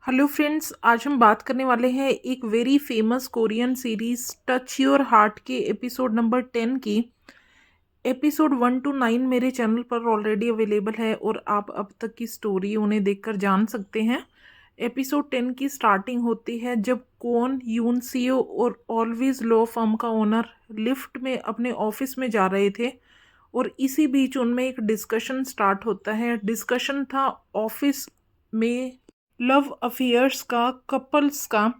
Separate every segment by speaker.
Speaker 1: Hello friends, आज हम बात करने वाले हैं एक very famous Korean series touch your heart के एपिसोड नंबर 10 की। एपिसोड 1 to 9 मेरे चैनल पर ऑलरेडी अवेलेबल है और आप अब तक की स्टोरी उन्हें देखकर जान सकते हैं। एपिसोड 10 की स्टार्टिंग होती है जब कोन, यून सीओ और ऑलवेज लॉ फर्म का ओनर लिफ्ट में अपने ऑफिस में जा रहे थे और इसी बीच उनमें एक डिस्कशन स्टार्ट होता है। डिस्कशन था ऑफिस में लव अफेयर्स का, कपल्स का।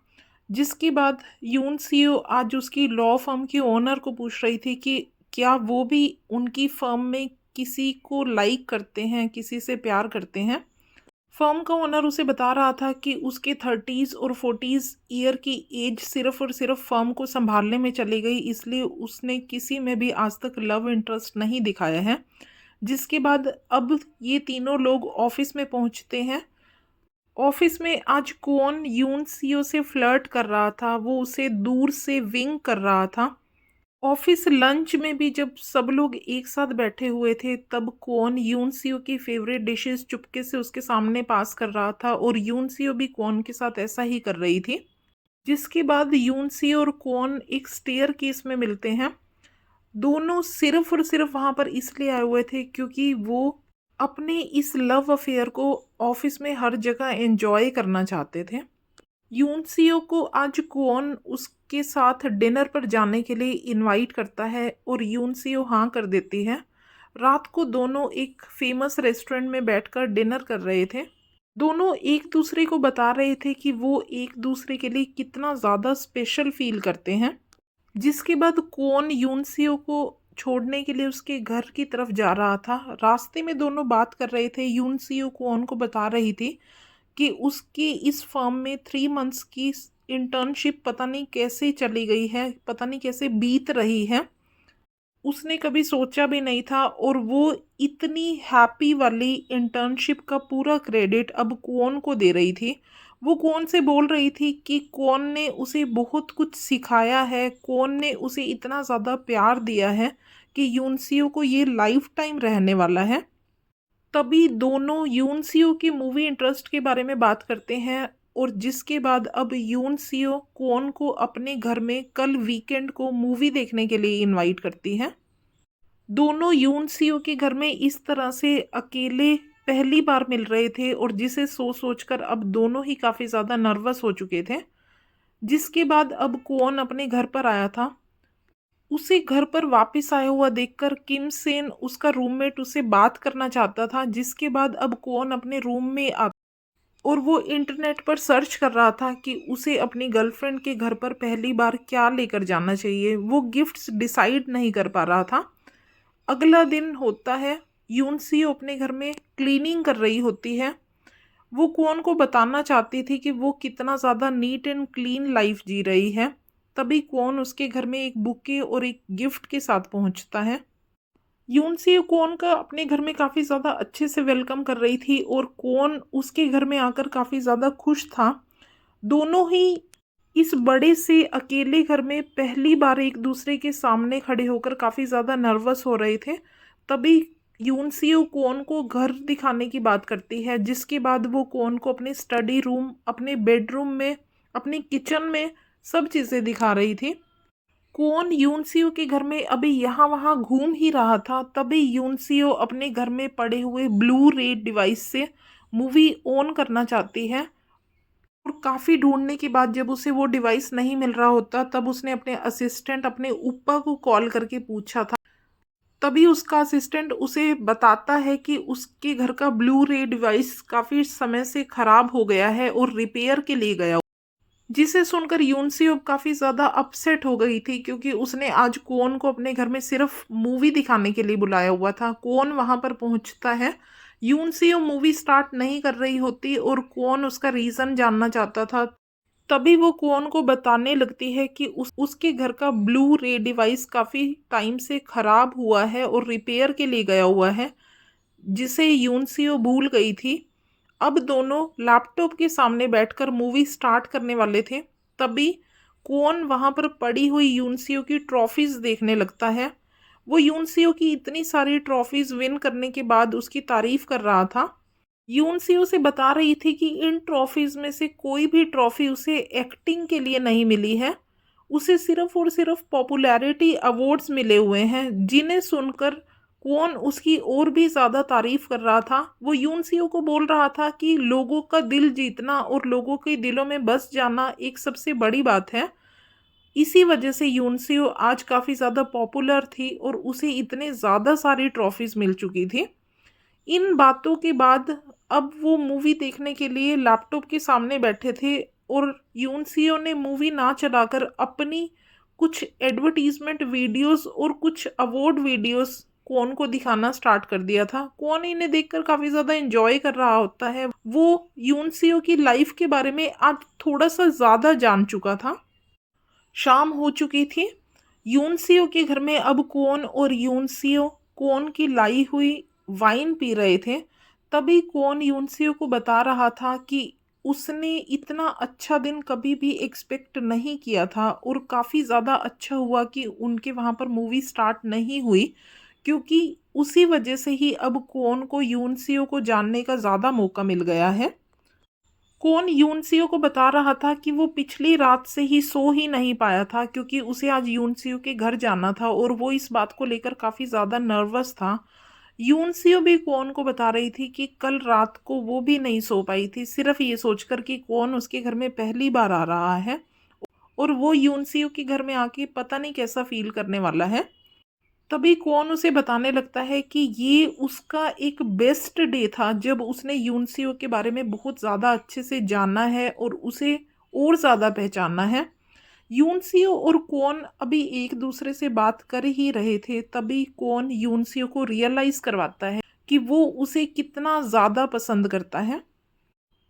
Speaker 1: जिसके बाद यून सीओ आज उसकी लॉ फर्म की ओनर को पूछ रही थी कि क्या वो भी उनकी फर्म में किसी को लाइक करते हैं, किसी से प्यार करते हैं। फर्म का ओनर उसे बता रहा था कि उसके 30s और 40s ईयर की एज सिर्फ और सिर्फ फर्म को संभालने में चली गई, इसलिए उसने किसी में भी आज तक लव इंटरेस्ट नहीं दिखाया है। जिसके बाद अब ये तीनों लोग ऑफिस में पहुंचते हैं। ऑफिस में आज कौन यून सीओ से फ्लर्ट कर रहा था, वो उसे दूर से विंग कर रहा था। ऑफिस लंच में भी जब सब लोग एक साथ बैठे हुए थे तब कौन यून सीओ की फेवरेट डिशेस चुपके से उसके सामने पास कर रहा था और यून सीओ भी कौन के साथ ऐसा ही कर रही थी। जिसके बाद यून सीओ और कौन एक स्टेयर केस में मिलते हैं। दोनों सिर्फ और सिर्फ वहां पर इसलिए आए हुए थे क्योंकि वो अपने इस लव अफेयर को ऑफिस में हर जगह एंजॉय करना चाहते थे। यूनसियो को आज क्वॉन उसके साथ डिनर पर जाने के लिए इनवाइट करता है और यूनसियो हाँ कर देती है। रात को दोनों एक फेमस रेस्टोरेंट में बैठकर डिनर कर रहे थे। दोनों एक दूसरे को बता रहे थे कि वो एक दूसरे के लिए कितना ज़्यादा स्पेशल फील करते हैं। जिसके बाद क्वॉन यूनसियो को छोड़ने के लिए उसके घर की तरफ जा रहा था। रास्ते में दोनों बात कर रहे थे। यूनसियो क्वॉन को बता रही थी कि उसकी इस फर्म में 3 मंथ्स की इंटर्नशिप पता नहीं कैसे चली गई है, पता नहीं कैसे बीत रही है। उसने कभी सोचा भी नहीं था और वो इतनी हैप्पी वाली इंटर्नशिप का पूरा क्रेडिट अब कौन को दे रही थी। वो कौन से बोल रही थी कि कौन ने उसे बहुत कुछ सिखाया है, कौन ने उसे इतना ज़्यादा प्यार दिया है कि यूनसियो को ये लाइफ टाइम रहने वाला है। तभी दोनों यूनसियो की मूवी इंटरेस्ट के बारे में बात करते हैं और जिसके बाद अब यूनसियो कौन को अपने घर में कल वीकेंड को मूवी देखने के लिए इनवाइट करती है। दोनों यूनसियो के घर में इस तरह से अकेले पहली बार मिल रहे थे और जिसे सोचकर अब दोनों ही काफ़ी ज़्यादा नर्वस हो चुके थे। जिसके बाद अब कौन अपने घर पर आया था। उसे घर पर वापस आया हुआ देखकर किम सेन उसका रूममेट उसे बात करना चाहता था। जिसके बाद अब कौन अपने रूम में आ और वो इंटरनेट पर सर्च कर रहा था कि उसे अपनी गर्लफ्रेंड के घर पर पहली बार क्या लेकर जाना चाहिए। वो गिफ्ट्स डिसाइड नहीं कर पा रहा था। अगला दिन होता है। यूनसियो अपने घर में क्लीनिंग कर रही होती है। वो कौन को बताना चाहती थी कि वो कितना ज़्यादा नीट एंड क्लीन लाइफ जी रही है। तभी कौन उसके घर में एक बुके और एक गिफ्ट के साथ पहुंचता है। यूनसी कौन का अपने घर में काफ़ी ज़्यादा अच्छे से वेलकम कर रही थी और कौन उसके घर में आकर काफ़ी ज़्यादा खुश था। दोनों ही इस बड़े से अकेले घर में पहली बार एक दूसरे के सामने खड़े होकर काफ़ी ज़्यादा नर्वस हो रहे थे। तभी यूनसियो कौन को घर दिखाने की बात करती है। जिसके बाद वो कौन को अपने स्टडी रूम, अपने बेडरूम में, अपनी किचन में सब चीज़ें दिखा रही थी। कौन यूनसियो के घर में अभी यहाँ वहाँ घूम ही रहा था। तभी यूनसियो अपने घर में पड़े हुए ब्लू रे डिवाइस से मूवी ऑन करना चाहती है और काफ़ी ढूंढने के बाद जब उसे वो डिवाइस नहीं मिल रहा होता तब उसने अपने असिस्टेंट, अपने ऊपर को कॉल करके पूछा था। तभी उसका असिस्टेंट उसे बताता है कि उसके घर का ब्लू रे डिवाइस काफ़ी समय से ख़राब हो गया है और रिपेयर के लिए गया। जिसे सुनकर यूनसियो काफ़ी ज़्यादा अपसेट हो गई थी क्योंकि उसने आज कोन को अपने घर में सिर्फ मूवी दिखाने के लिए बुलाया हुआ था। कोन वहाँ पर पहुँचता है। यूनसियो मूवी स्टार्ट नहीं कर रही होती और कोन उसका रीज़न जानना चाहता था। तभी वो कोन को बताने लगती है कि उसके घर का ब्लू रे डिवाइस काफ़ी टाइम से ख़राब हुआ है और रिपेयर के लिए गया हुआ है, जिसे यूनसियो भूल गई थी। अब दोनों लैपटॉप के सामने बैठकर मूवी स्टार्ट करने वाले थे। तभी कौन वहाँ पर पड़ी हुई यूनसियो की ट्रॉफीज़ देखने लगता है। वो यूनसियो की इतनी सारी ट्रॉफीज़ विन करने के बाद उसकी तारीफ़ कर रहा था। यूनसी उसे बता रही थी कि इन ट्रॉफीज में से कोई भी ट्रॉफी उसे एक्टिंग के लिए नहीं मिली है, उसे सिर्फ और सिर्फ पॉपुलैरिटी अवार्ड्स मिले हुए हैं, जिन्हें सुनकर क्वोन उसकी और भी ज़्यादा तारीफ कर रहा था। वो यूनसियो को बोल रहा था कि लोगों का दिल जीतना और लोगों के दिलों में बस जाना एक सबसे बड़ी बात है। इसी वजह से यूनसियो आज काफ़ी ज़्यादा पॉपुलर थी और उसे इतने ज़्यादा सारी ट्रॉफीज मिल चुकी थी। इन बातों के बाद अब वो मूवी देखने के लिए लैपटॉप के सामने बैठे थे और यूनसियो ने मूवी ना चलाकर अपनी कुछ एडवर्टीजमेंट वीडियोस और कुछ अवार्ड वीडियोस कौन को दिखाना स्टार्ट कर दिया था। कौन इन्हें देखकर काफ़ी ज़्यादा एंजॉय कर रहा होता है। वो यूनसियो की लाइफ के बारे में आज थोड़ा सा ज़्यादा जान चुका था। शाम हो चुकी थी। यूनसियो के घर में अब कोन और यूनसियो कोन की लाई हुई वाइन पी रहे थे। तभी कोन यूनसियो को बता रहा था कि उसने इतना अच्छा दिन कभी भी एक्सपेक्ट नहीं किया था और काफ़ी ज़्यादा अच्छा हुआ कि उनके वहाँ पर मूवी स्टार्ट नहीं हुई, क्योंकि उसी वजह से ही अब कोन को यूनसियो को जानने का ज़्यादा मौका मिल गया है। कौन यूनसियो को बता रहा था कि वो पिछली रात से ही सो ही नहीं पाया था, क्योंकि उसे आज यूनसियो के घर जाना था और वो इस बात को लेकर काफ़ी ज़्यादा नर्वस था। यूनसियो भी कौन को बता रही थी कि कल रात को वो भी नहीं सो पाई थी, सिर्फ ये सोचकर कि कौन उसके घर में पहली बार आ रहा है और वो यूनसियो के घर में आके पता नहीं कैसा फील करने वाला है। तभी कौन उसे बताने लगता है कि ये उसका एक बेस्ट डे था जब उसने यूनसियो के बारे में बहुत ज़्यादा अच्छे से जाना है और उसे और ज़्यादा पहचानना है। यूनसियो और कौन अभी एक दूसरे से बात कर ही रहे थे, तभी कौन यूनसियो को रियलाइज़ करवाता है कि वो उसे कितना ज़्यादा पसंद करता है।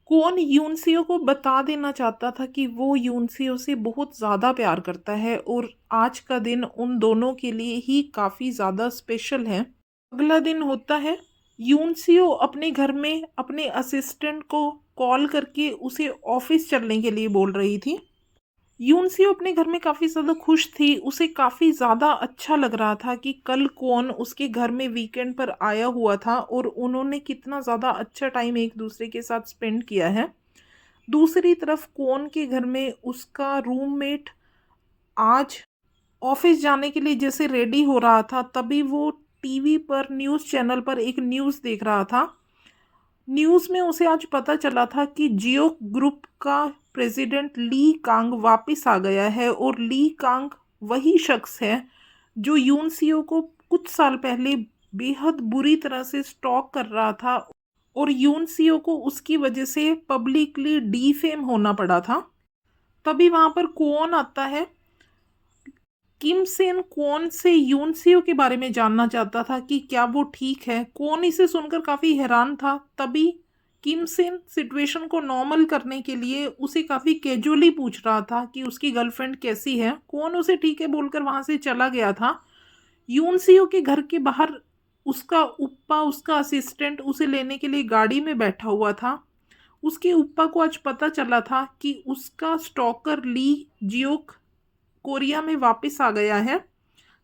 Speaker 1: कौन यूनसियो को बता देना चाहता था कि वो यूनसियो से बहुत ज़्यादा प्यार करता है और आज का दिन उन दोनों के लिए ही काफ़ी ज़्यादा स्पेशल है। अगला दिन होता है। यूनसियो अपने घर में अपने असिस्टेंट को कॉल करके उसे ऑफिस चलने के लिए बोल रही थी। यूनसियो अपने घर में काफ़ी ज़्यादा खुश थी। उसे काफ़ी ज़्यादा अच्छा लग रहा था कि कल कौन उसके घर में वीकेंड पर आया हुआ था और उन्होंने कितना ज़्यादा अच्छा टाइम एक दूसरे के साथ स्पेंड किया है। दूसरी तरफ कौन के घर में उसका रूममेट आज ऑफिस जाने के लिए जैसे रेडी हो रहा था, तभी वो टीवी पर न्यूज़ चैनल पर एक न्यूज़ देख रहा था। न्यूज़ में उसे आज पता चला था कि जियो ग्रुप का प्रेसिडेंट ली कांग वापस आ गया है और ली कांग वही शख्स है जो यूनसियो को कुछ साल पहले बेहद बुरी तरह से स्टॉक कर रहा था और यूनसियो को उसकी वजह से पब्लिकली डीफेम होना पड़ा था। तभी वहाँ पर कौन आता है। किम सेन कौन से यूनसियो के बारे में जानना चाहता था कि क्या वो ठीक है। कौन इसे सुनकर काफ़ी हैरान था। तभी किम सेन सिचुएशन को नॉर्मल करने के लिए उसे काफ़ी कैजुअली पूछ रहा था कि उसकी गर्लफ्रेंड कैसी है। कौन उसे ठीक है बोलकर वहाँ से चला गया था। यूनसियो के घर के बाहर उसका उप्पा, उसका असिस्टेंट उसे लेने के लिए गाड़ी में बैठा हुआ था। उसके उप्पा को आज पता चला था कि उसका स्टॉकर ली जियोक कोरिया में वापस आ गया है।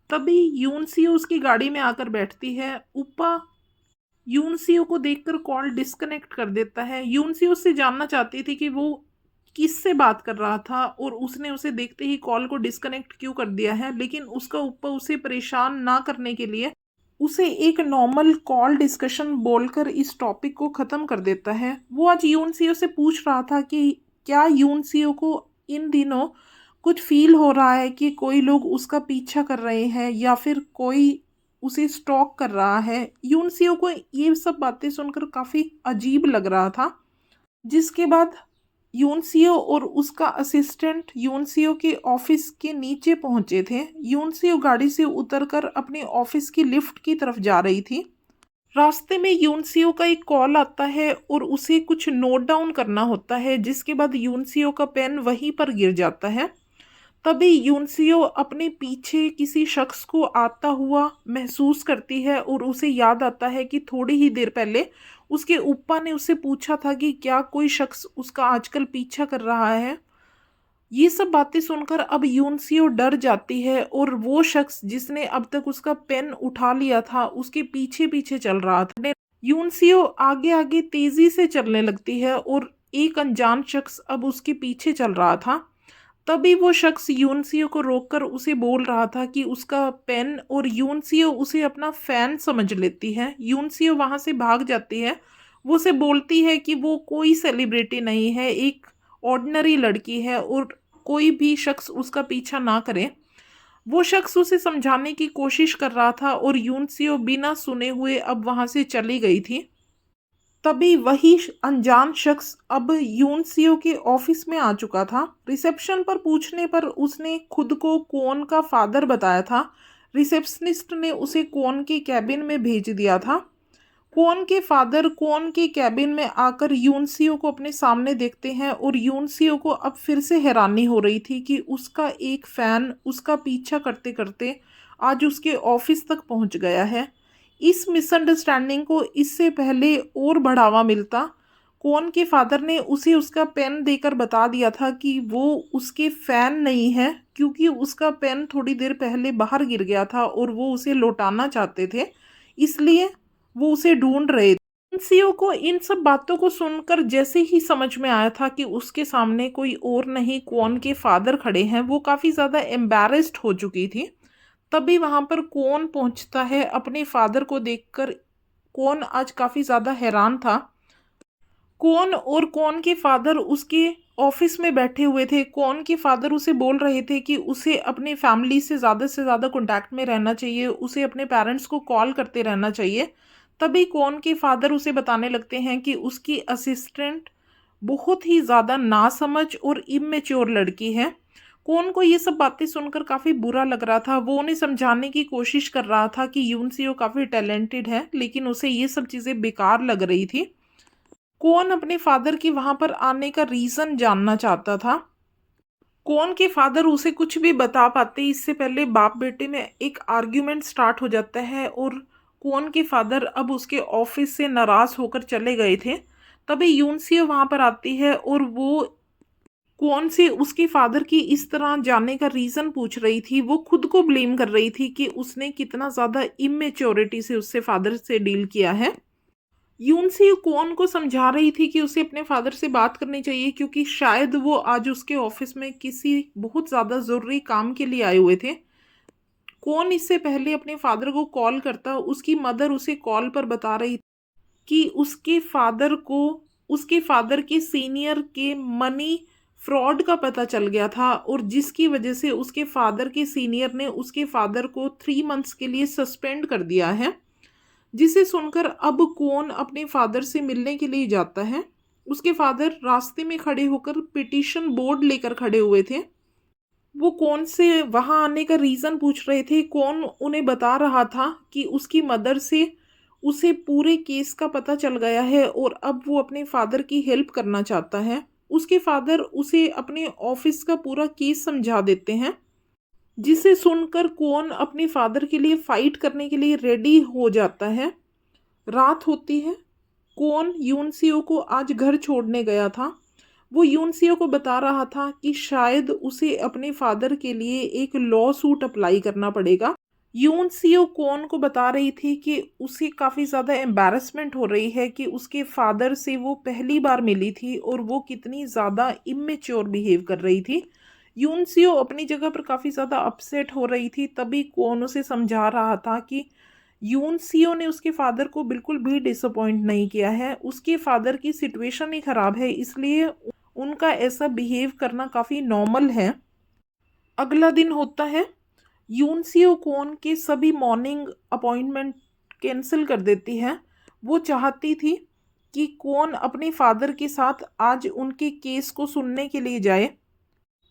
Speaker 1: तभी यूनसियो उसकी गाड़ी में आकर बैठती है। उप्पा यूनसियो को देखकर कॉल डिस्कनेक्ट कर देता है। यूनसियो उससे जानना चाहती थी कि वो किससे बात कर रहा था और उसने उसे देखते ही कॉल को डिस्कनेक्ट क्यों कर दिया है, लेकिन उसका उप्पा उसे परेशान ना करने के लिए उसे एक नॉर्मल कॉल डिस्कशन बोलकर इस टॉपिक को ख़त्म कर देता है। वो आज यूनसियो से पूछ रहा था कि क्या यूनसियो को इन दिनों कुछ फील हो रहा है कि कोई लोग उसका पीछा कर रहे हैं या फिर कोई उसे स्टॉक कर रहा है। यूनसियो को ये सब बातें सुनकर काफ़ी अजीब लग रहा था। जिसके बाद यूनसियो और उसका असिस्टेंट यूनसियो के ऑफिस के नीचे पहुंचे थे। यूनसियो गाड़ी से उतरकर अपने ऑफिस की लिफ्ट की तरफ जा रही थी। रास्ते में यूनसियो का एक कॉल आता है और उसे कुछ नोट डाउन करना होता है, जिसके बाद यूनसियो का पेन वहीं पर गिर जाता है। तभी यूनसियो अपने पीछे किसी शख्स को आता हुआ महसूस करती है और उसे याद आता है कि थोड़ी ही देर पहले उसके उप्पा ने उससे पूछा था कि क्या कोई शख्स उसका आजकल पीछा कर रहा है। ये सब बातें सुनकर अब यूनसियो डर जाती है और वो शख्स जिसने अब तक उसका पेन उठा लिया था उसके पीछे पीछे चल रहा था। यूनसियो आगे आगे तेजी से चलने लगती है और एक अनजान शख्स अब उसके पीछे चल रहा था। तभी वो शख्स यूनसियो को रोककर उसे बोल रहा था कि उसका पेन, और यूनसियो उसे अपना फैन समझ लेती है। यूनसियो वहां से भाग जाती है। वो उसे बोलती है कि वो कोई सेलिब्रिटी नहीं है, एक ऑर्डिनरी लड़की है और कोई भी शख्स उसका पीछा ना करे। वो शख्स उसे समझाने की कोशिश कर रहा था और यूनसियो बिना सुने हुए अब वहां से चली गई थी। तभी वही अनजान शख्स अब यूनसियो के ऑफिस में आ चुका था। रिसेप्शन पर पूछने पर उसने खुद को कोन का फादर बताया था। रिसेप्शनिस्ट ने उसे कोन के कैबिन में भेज दिया था। कोन के फादर कोन के कैबिन में आकर यूनसियो को अपने सामने देखते हैं और यूनसियो को अब फिर से हैरानी हो रही थी कि उसका एक फैन उसका पीछा करते करते आज उसके ऑफिस तक पहुंच गया है। इस मिसअंडरस्टैंडिंग को इससे पहले और बढ़ावा मिलता। कोन के फादर ने उसे उसका पेन देकर बता दिया था कि वो उसके फैन नहीं है, क्योंकि उसका पेन थोड़ी देर पहले बाहर गिर गया था और वो उसे लौटाना चाहते थे, इसलिए वो उसे ढूंढ रहे थे। सीईओ को इन सब बातों को सुनकर जैसे ही समझ में आया था कि उसके सामने कोई और नहीं कोन के फादर खड़े हैं, वो काफ़ी ज़्यादा एम्बैरेस्ड हो चुकी थी। तभी वहां पर कोन पहुंचता है अपने फादर को देखकर। कोन आज काफ़ी ज़्यादा हैरान था। कौन और कौन के फादर उसके ऑफिस में बैठे हुए थे। कौन के फादर उसे बोल रहे थे कि उसे अपनी फैमिली से ज़्यादा कॉन्टैक्ट में रहना चाहिए, उसे अपने पेरेंट्स को कॉल करते रहना चाहिए। तभी कौन के फादर उसे बताने लगते हैं कि उसकी असिस्टेंट बहुत ही ज़्यादा नासमझ और इमेच्योर लड़की है। कौन को ये सब बातें सुनकर काफ़ी बुरा लग रहा था। वो उन्हें समझाने की कोशिश कर रहा था कि यूनसियो काफ़ी टैलेंटेड है, लेकिन उसे ये सब चीज़ें बेकार लग रही थी। कौन अपने फादर की वहां पर आने का रीजन जानना चाहता था। कौन के फादर उसे कुछ भी बता पाते इससे पहले बाप बेटे में एक आर्ग्यूमेंट स्टार्ट हो जाता है और कौन के फादर अब उसके ऑफिस से नाराज होकर चले गए थे। तभी यूनसियो वहां पर आती है और वो कौन से उसके फादर की इस तरह जाने का रीजन पूछ रही थी। वो खुद को ब्लेम कर रही थी कि उसने कितना ज्यादा इमेच्योरिटी से उससे फादर से डील किया है। यूनसी कौन को समझा रही थी कि उसे अपने फादर से बात करनी चाहिए, क्योंकि शायद वो आज उसके ऑफिस में किसी बहुत ज़्यादा ज़रूरी काम के लिए आए हुए थे। कौन इससे पहले अपने फादर को कॉल करता, उसकी मदर उसे कॉल पर बता रही कि उसके फादर के सीनियर के मनी फ्रॉड का पता चल गया था, और जिसकी वजह से उसके फादर के सीनियर ने उसके फादर को 3 मंथ्स के लिए सस्पेंड कर दिया है। जिसे सुनकर अब कौन अपने फादर से मिलने के लिए जाता है। उसके फादर रास्ते में खड़े होकर पिटीशन बोर्ड लेकर खड़े हुए थे। वो कौन से वहां आने का रीज़न पूछ रहे थे। कौन उन्हें बता रहा था कि उसकी मदर से उसे पूरे केस का पता चल गया है और अब वो अपने फादर की हेल्प करना चाहता है। उसके फादर उसे अपने ऑफिस का पूरा केस समझा देते हैं, जिसे सुनकर कौन अपने फादर के लिए फाइट करने के लिए रेडी हो जाता है। रात होती है। कौन यूनसियो को आज घर छोड़ने गया था। वो यूनसियो को बता रहा था कि शायद उसे अपने फादर के लिए एक लॉ सूट अप्लाई करना पड़ेगा। यूनसियो कौन को बता रही थी कि उसे काफ़ी ज़्यादा एम्बैरसमेंट हो रही है कि उसके फादर से वो पहली बार मिली थी और वो कितनी ज़्यादा इमेच्योर बिहेव कर रही थी। यूनसियो अपनी जगह पर काफ़ी ज़्यादा अपसेट हो रही थी। तभी कौन उसे समझा रहा था कि यूनसियो ने उसके फादर को बिल्कुल भी डिसअपॉइंट नहीं किया है। उसके फादर की सिचुएशन ही ख़राब है, इसलिए उनका ऐसा बिहेव करना काफ़ी नॉर्मल है। अगला दिन होता है। यूनसियो कौन के सभी मॉर्निंग अपॉइंटमेंट कैंसिल कर देती है। वो चाहती थी कि कौन अपने फादर के साथ आज उनके केस को सुनने के लिए जाए।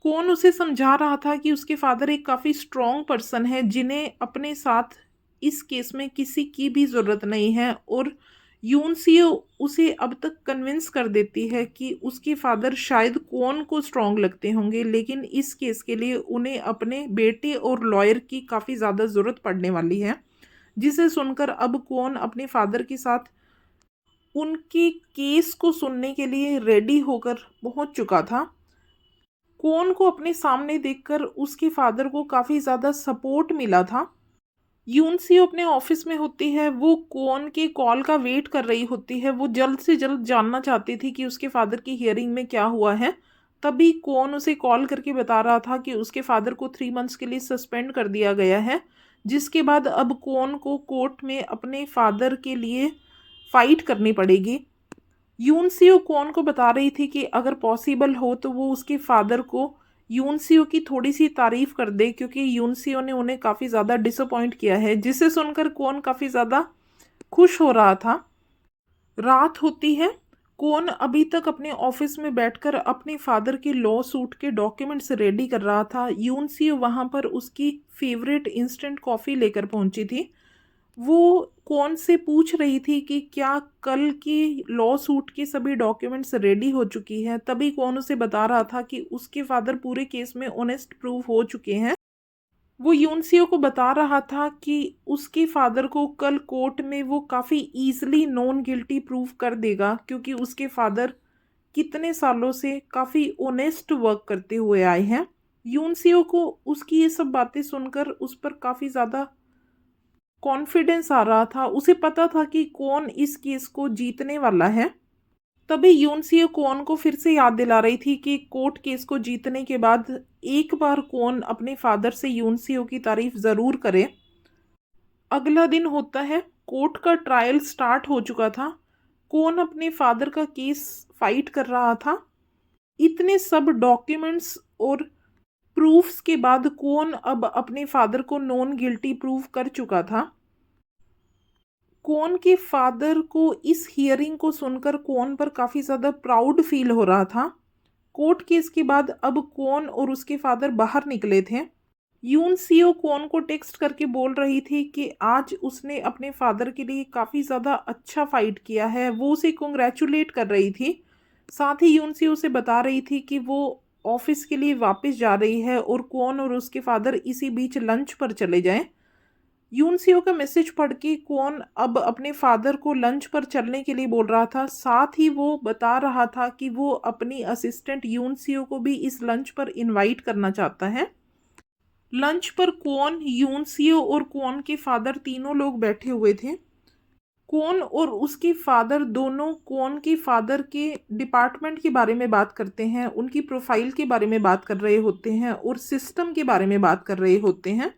Speaker 1: कौन उसे समझा रहा था कि उसके फादर एक काफ़ी स्ट्रॉन्ग पर्सन है, जिन्हें अपने साथ इस केस में किसी की भी ज़रूरत नहीं है, और यूनसियो उसे अब तक कन्विंस कर देती है कि उसके फादर शायद कौन को स्ट्रॉन्ग लगते होंगे, लेकिन इस केस के लिए उन्हें अपने बेटे और लॉयर की काफ़ी ज़्यादा ज़रूरत पड़ने वाली है। जिसे सुनकर अब कौन अपने फादर के साथ उनके केस को सुनने के लिए रेडी होकर पहुंच चुका था। कौन को अपने सामने देखकर उसके फादर को काफ़ी ज़्यादा सपोर्ट मिला था। यूनसियो अपने ऑफिस में होती है, वो कोन के कॉल का वेट कर रही होती है। वो जल्द से जल्द जानना चाहती थी कि उसके फादर की हियरिंग में क्या हुआ है। तभी कोन उसे कॉल करके बता रहा था कि उसके फादर को 3 मंथ्स के लिए सस्पेंड कर दिया गया है, जिसके बाद अब कोन को कोर्ट में अपने फादर के लिए फाइट करनी पड़ेगी। यूनसियो कोन को बता रही थी कि अगर पॉसिबल हो तो वो उसके फादर को यूनसियो की थोड़ी सी तारीफ कर दे, क्योंकि यूनसियो ने उन्हें काफ़ी ज़्यादा डिसअपॉइंट किया है, जिसे सुनकर कोन काफ़ी ज़्यादा खुश हो रहा था। रात होती है। कोन अभी तक अपने ऑफिस में बैठकर अपने फादर के लॉ सूट के डॉक्यूमेंट्स रेडी कर रहा था। यूनसियो वहाँ पर उसकी फेवरेट इंस्टेंट कॉफ़ी लेकर पहुंची थी। वो कौन से पूछ रही थी कि क्या कल की लॉ सूट की सभी डॉक्यूमेंट्स रेडी हो चुकी है। तभी कौन उसे बता रहा था कि उसके फादर पूरे केस में ऑनेस्ट प्रूव हो चुके हैं। वो यूनसियो को बता रहा था कि उसके फादर को कल कोर्ट में वो काफ़ी ईजिली नॉन गिल्टी प्रूव कर देगा, क्योंकि उसके फादर कितने सालों से काफ़ी ऑनेस्ट वर्क करते हुए आए हैं। यूनसियो को उसकी ये सब बातें सुनकर उस पर काफ़ी ज़्यादा कॉन्फिडेंस आ रहा था। उसे पता था कि कौन इस केस को जीतने वाला है। तभी यूनसियो कौन को फिर से याद दिला रही थी कि कोर्ट केस को जीतने के बाद एक बार कौन अपने फादर से यूनसियो की तारीफ ज़रूर करे। अगला दिन होता है। कोर्ट का ट्रायल स्टार्ट हो चुका था। कौन अपने फादर का केस फाइट कर रहा था। इतने सब डॉक्यूमेंट्स और प्रूफ्स के बाद कौन अब अपने फादर को नॉन गिल्टी प्रूव कर चुका था। कौन के फादर को इस हियरिंग को सुनकर कौन पर काफ़ी ज़्यादा प्राउड फील हो रहा था। कोर्ट केस के बाद अब कौन और उसके फादर बाहर निकले थे। यून सीओ कौन को टेक्स्ट करके बोल रही थी कि आज उसने अपने फादर के लिए काफ़ी ज़्यादा अच्छा फाइट किया है। वो उसे कॉन्ग्रेचुलेट कर रही थी। साथ ही यून सीओ उसे बता रही थी कि वो ऑफिस के लिए वापस जा रही है और कौन और उसके फादर इसी बीच लंच पर चले जाएं। यूनसियो का मैसेज पढ़ के कौन अब अपने फादर को लंच पर चलने के लिए बोल रहा था। साथ ही वो बता रहा था कि वो अपनी असिस्टेंट यूनसियो को भी इस लंच पर इनवाइट करना चाहता है। लंच पर कौन, यूनसियो और कौन के फादर तीनों लोग बैठे हुए थे। कौन और उसके फादर दोनों कौन के फादर के डिपार्टमेंट के बारे में बात करते हैं, उनकी प्रोफाइल के बारे में बात कर रहे होते हैं और सिस्टम के बारे में बात कर रहे होते हैं।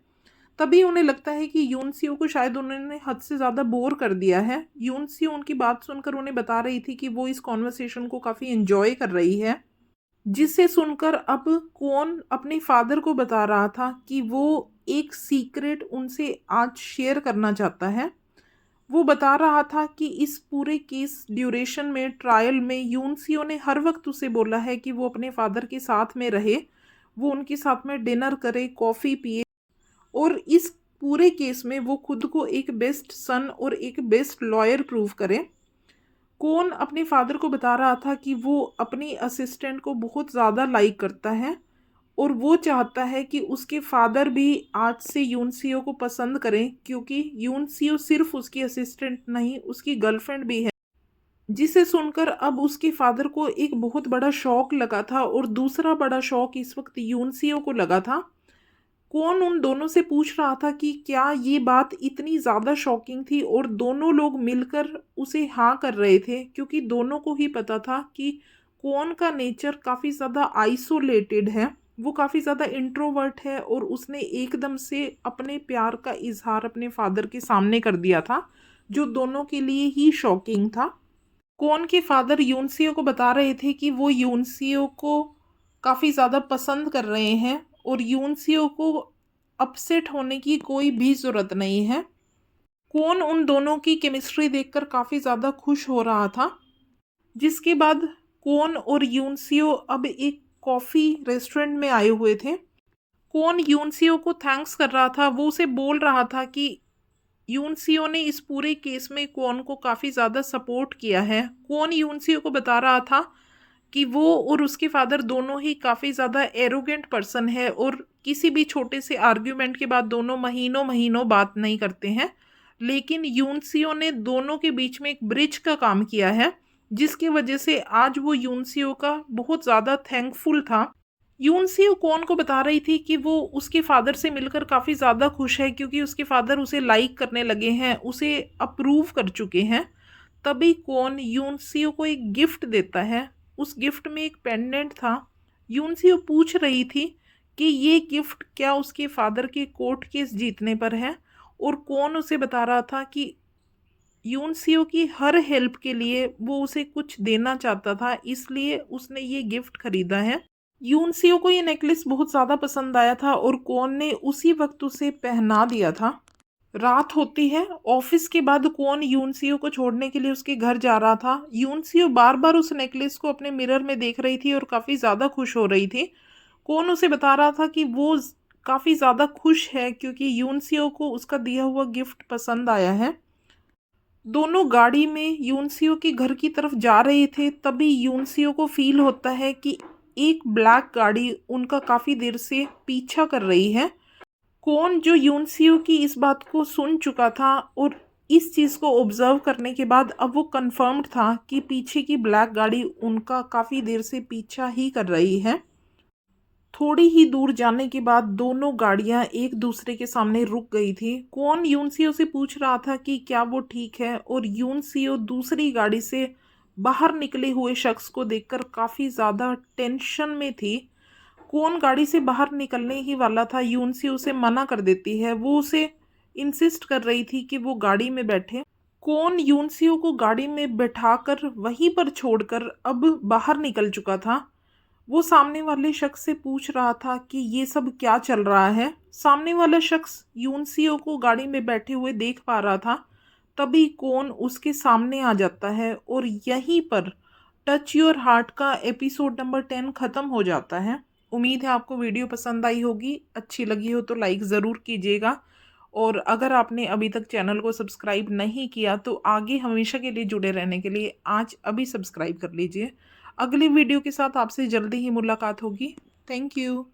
Speaker 1: तभी उन्हें लगता है कि यूनसियो को शायद उन्होंने हद से ज़्यादा बोर कर दिया है। यूनसियो उनकी बात सुनकर उन्हें बता रही थी कि वो इस कॉन्वर्सेशन को काफ़ी एंजॉय कर रही है, जिसे सुनकर अब कौन अपने फादर को बता रहा था कि वो एक सीक्रेट उनसे आज शेयर करना चाहता है। वो बता रहा था कि इस पूरे केस ड्यूरेशन में, ट्रायल में, यूनसियो ने हर वक्त उसे बोला है कि वो अपने फादर के साथ में रहे, वो उनके साथ में डिनर करे, कॉफ़ी पिए और इस पूरे केस में वो खुद को एक बेस्ट सन और एक बेस्ट लॉयर प्रूव करे। कौन अपने फादर को बता रहा था कि वो अपनी असिस्टेंट को बहुत ज़्यादा लाइक करता है और वो चाहता है कि उसके फादर भी आज से यूनसियो को पसंद करें, क्योंकि यूनसियो सिर्फ उसकी असिस्टेंट नहीं, उसकी गर्लफ्रेंड भी है। जिसे सुनकर अब उसके फादर को एक बहुत बड़ा शौक लगा था और दूसरा बड़ा शौक इस वक्त यूनसियो को लगा था। कौन उन दोनों से पूछ रहा था कि क्या ये बात इतनी ज़्यादा शॉकिंग थी, और दोनों लोग मिलकर उसे हाँ कर रहे थे, क्योंकि दोनों को ही पता था कि कौन का नेचर काफ़ी ज़्यादा आइसोलेटेड है, वो काफ़ी ज़्यादा इंट्रोवर्ट है और उसने एकदम से अपने प्यार का इजहार अपने फादर के सामने कर दिया था, जो दोनों के लिए ही शॉकिंग था। कौन के फादर यूनसियो को बता रहे थे कि वो यूनसियो को काफ़ी ज़्यादा पसंद कर रहे हैं और यूनसियो को अपसेट होने की कोई भी ज़रूरत नहीं है। कौन उन दोनों की केमिस्ट्री देखकर काफ़ी ज़्यादा खुश हो रहा था। जिसके बाद कौन और यूनसियो अब एक कॉफ़ी रेस्टोरेंट में आए हुए थे। कौन यूनसियो को थैंक्स कर रहा था। वो उसे बोल रहा था कि यूनसियो ने इस पूरे केस में कौन को काफ़ी ज़्यादा सपोर्ट किया है। कौन यूनसियो को बता रहा था कि वो और उसके फादर दोनों ही काफ़ी ज़्यादा एरोगेंट पर्सन है और किसी भी छोटे से आर्ग्यूमेंट के बाद दोनों महीनों महीनों बात नहीं करते हैं। लेकिन यूनसियो ने दोनों के बीच में एक ब्रिज का काम किया है, जिसकी वजह से आज वो यूनसियो का बहुत ज़्यादा थैंकफुल था। यूनसियो कौन को बता रही थी कि वो उसके फादर से मिलकर काफ़ी ज़्यादा खुश है क्योंकि उसके फादर उसे लाइक करने लगे हैं, उसे अप्रूव कर चुके हैं। तभी कौन यूनसियो को एक गिफ्ट देता है। उस गिफ्ट में एक पेंडेंट था। यूनसियो पूछ रही थी कि ये गिफ्ट क्या उसके फादर के कोर्ट केस जीतने पर है, और कौन उसे बता रहा था कि यूनसियो की हर हेल्प के लिए वो उसे कुछ देना चाहता था, इसलिए उसने ये गिफ्ट खरीदा है। यूनसियो को ये नेकलेस बहुत ज़्यादा पसंद आया था और कौन ने उसी वक्त उसे पहना दिया था। रात होती है। ऑफिस के बाद कौन यूनसियो को छोड़ने के लिए उसके घर जा रहा था। यूनसियो बार बार उस नेकलेस को अपने मिरर में देख रही थी और काफ़ी ज़्यादा खुश हो रही थी। कौन उसे बता रहा था कि वो काफ़ी ज़्यादा खुश है क्योंकि यूनसियो को उसका दिया हुआ गिफ्ट पसंद आया है। दोनों गाड़ी में यूनसियो के घर की तरफ जा रहे थे, तभी यूनसियो को फील होता है कि एक ब्लैक गाड़ी उनका काफ़ी देर से पीछा कर रही है। कौन जो यूनसियो की इस बात को सुन चुका था और इस चीज़ को ऑब्जर्व करने के बाद अब वो कंफर्म्ड था कि पीछे की ब्लैक गाड़ी उनका काफ़ी देर से पीछा ही कर रही है। थोड़ी ही दूर जाने के बाद दोनों गाड़ियां एक दूसरे के सामने रुक गई थी। कौन यूनसियो से पूछ रहा था कि क्या वो ठीक है, और यूनसियो दूसरी गाड़ी से बाहर निकले हुए शख्स को देखकर काफ़ी ज़्यादा टेंशन में थी। कौन गाड़ी से बाहर निकलने ही वाला था, यूनसियो उसे मना कर देती है। वो उसे इंसिस्ट कर रही थी कि वो गाड़ी में बैठे। कौन यूनसियो को गाड़ी में बैठाकर वहीं पर छोड़कर अब बाहर निकल चुका था। वो सामने वाले शख्स से पूछ रहा था कि ये सब क्या चल रहा है। सामने वाला शख्स यूनसियो को गाड़ी में बैठे हुए देख पा रहा था। तभी कौन उसके सामने आ जाता है और यहीं पर टच योर हार्ट का एपिसोड नंबर 10 ख़त्म हो जाता है। उम्मीद है आपको वीडियो पसंद आई होगी। अच्छी लगी हो तो लाइक ज़रूर कीजिएगा, और अगर आपने अभी तक चैनल को सब्सक्राइब नहीं किया तो आगे हमेशा के लिए जुड़े रहने के लिए आज अभी सब्सक्राइब कर लीजिए। अगली वीडियो के साथ आपसे जल्दी ही मुलाकात होगी। Thank you.